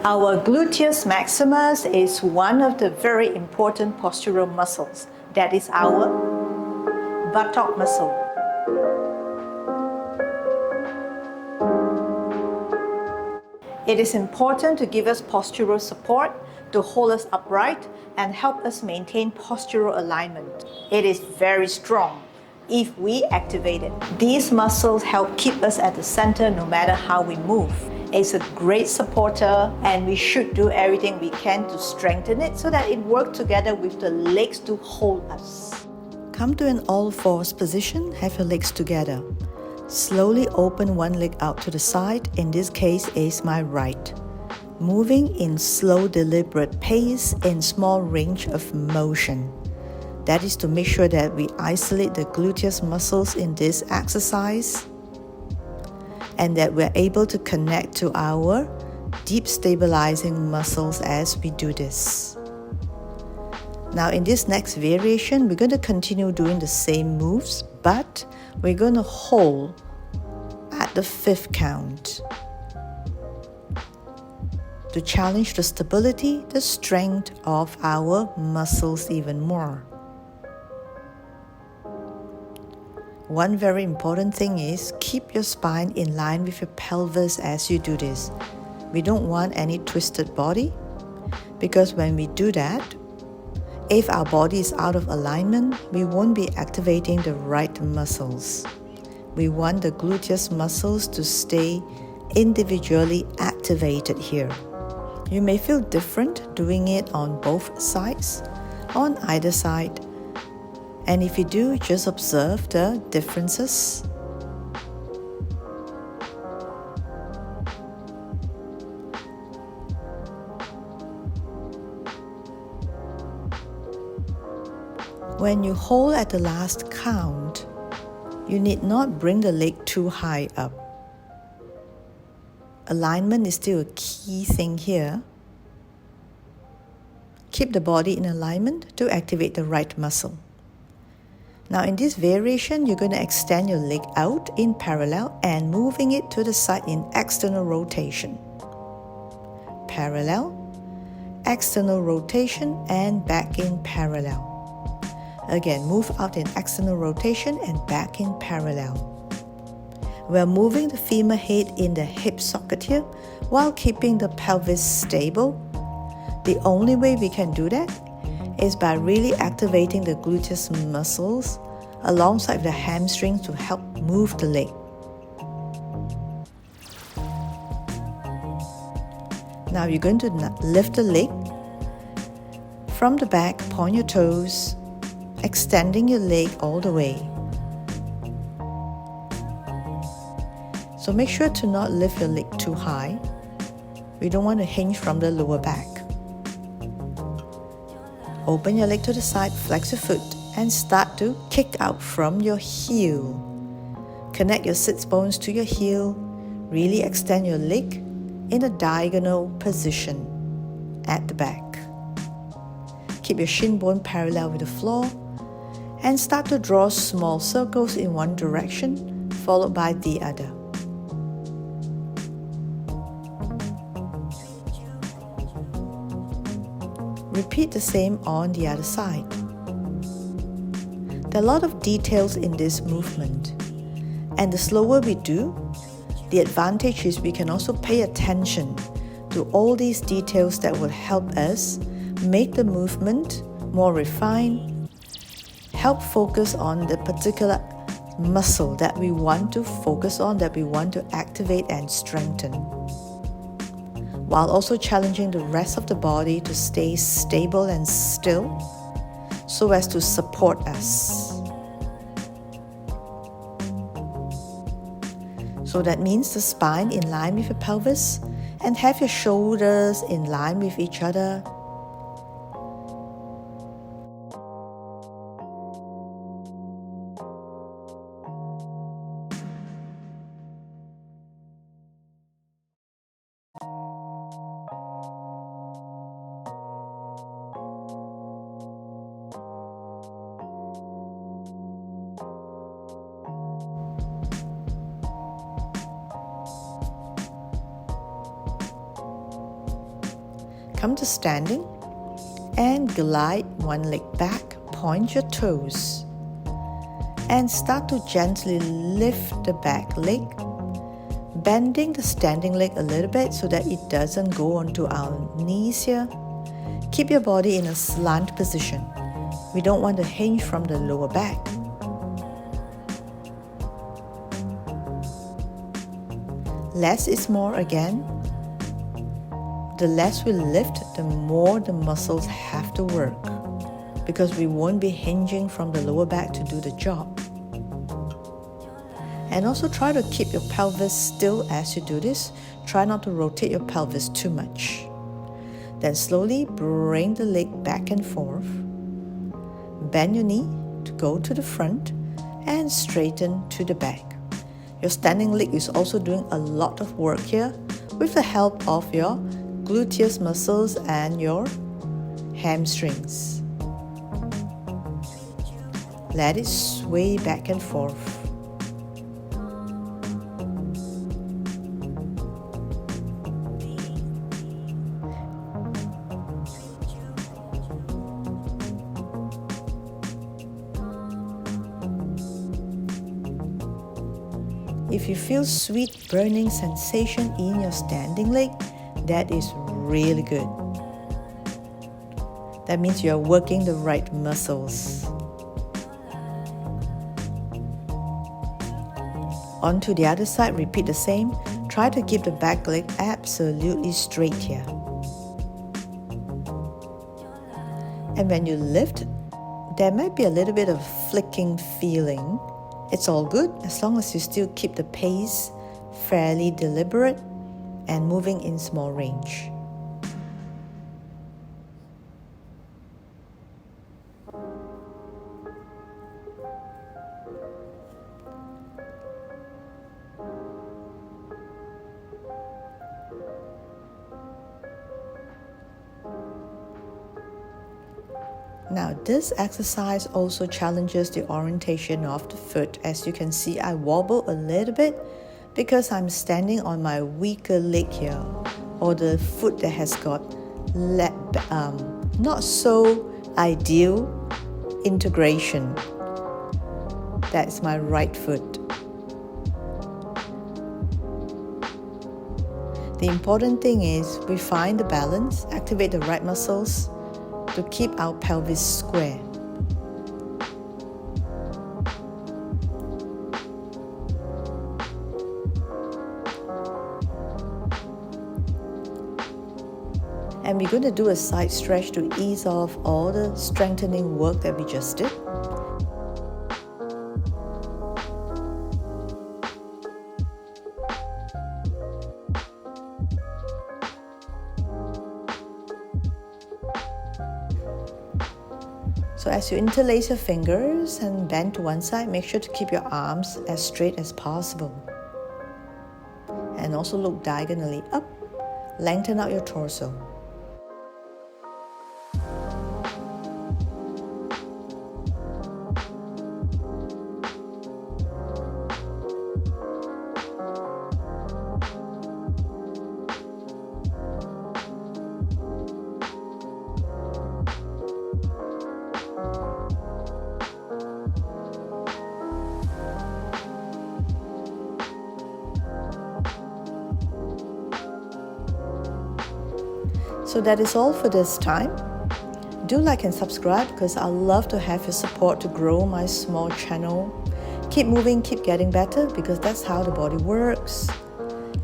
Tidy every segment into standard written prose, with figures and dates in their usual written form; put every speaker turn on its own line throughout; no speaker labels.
Our gluteus maximus is one of the very important postural muscles. That is our buttock muscle. It is important to give us postural support, to hold us upright, and help us maintain postural alignment. It is very strong if we activate it. These muscles help keep us at the center no matter how we move. It's a great supporter, and we should do everything we can to strengthen it so that it works together with the legs to hold us.
Come to an all-fours position, have your legs together. Slowly open one leg out to the side, in this case is my right. Moving in slow, deliberate pace in small range of motion. That is to make sure that we isolate the gluteus muscles in this exercise and that we're able to connect to our deep stabilizing muscles as we do this. Now in this next variation, we're going to continue doing the same moves, but we're going to hold at the 5th count to challenge the stability, the strength of our muscles even more. One very important thing is keep your spine in line with your pelvis as you do this. We don't want any twisted body, because when we do that, if our body is out of alignment, we won't be activating the right muscles. We want the gluteus muscles to stay individually activated here. You may feel different doing it on both sides, on either side. And if you do, just observe the differences. When you hold at the last count, you need not bring the leg too high up. Alignment is still a key thing here. Keep the body in alignment to activate the right muscle. Now in this variation, you're going to extend your leg out in parallel and moving it to the side in external rotation. Parallel, external rotation, and back in parallel. Again, move out in external rotation and back in parallel. We're moving the femur head in the hip socket here while keeping the pelvis stable. The only way we can do that is by really activating the gluteus muscles alongside the hamstrings to help move the leg. Now you're going to lift the leg from the back, point your toes, extending your leg all the way. So make sure to not lift your leg too high. We don't want to hinge from the lower back. Open your leg to the side, flex your foot, and start to kick out from your heel. Connect your sits bones to your heel. Really extend your leg in a diagonal position at the back. Keep your shin bone parallel with the floor and start to draw small circles in one direction, followed by the other. Repeat the same on the other side. There are a lot of details in this movement, and the slower we do, the advantage is we can also pay attention to all these details that will help us make the movement more refined, help focus on the particular muscle that we want to focus on, that we want to activate and strengthen, while also challenging the rest of the body to stay stable and still so as to support us. So that means the spine in line with your pelvis and have your shoulders in line with each other. Come to standing and glide one leg back, point your toes, and start to gently lift the back leg, bending the standing leg a little bit so that it doesn't go onto our knees here. Keep your body in a slant position. We don't want to hinge from the lower back. Less is more again. The less we lift, the more the muscles have to work, because we won't be hinging from the lower back to do the job. And also try to keep your pelvis still as you do this. Try not to rotate your pelvis too much. Then slowly bring the leg back and forth. Bend your knee to go to the front and straighten to the back. Your standing leg is also doing a lot of work here with the help of your gluteus muscles and your hamstrings. Let it sway back and forth. If you feel sweet burning sensation in your standing leg, that is really good. That means you are working the right muscles. On to the other side, repeat the same. Try to keep the back leg absolutely straight here. And when you lift, there might be a little bit of flicking feeling. It's all good as long as you still keep the pace fairly deliberate and moving in small range. Now this exercise also challenges the orientation of the foot. As you can see, I wobble a little bit because I'm standing on my weaker leg here, or the foot that has got not so ideal integration. That's my right foot. The important thing is we find the balance, activate the right muscles to keep our pelvis square. And we're going to do a side stretch to ease off all the strengthening work that we just did. So as you interlace your fingers and bend to one side, make sure to keep your arms as straight as possible. And also look diagonally up, lengthen out your torso. So that is all for this time. Do like and subscribe because I love to have your support to grow my small channel. Keep moving, keep getting better because that's how the body works.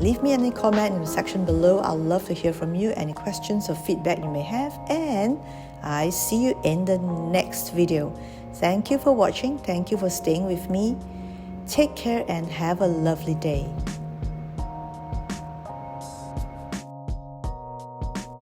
Leave me any comment in the section below. I'd love to hear from you, any questions or feedback you may have. And I see you in the next video. Thank you for watching. Thank you for staying with me. Take care and have a lovely day.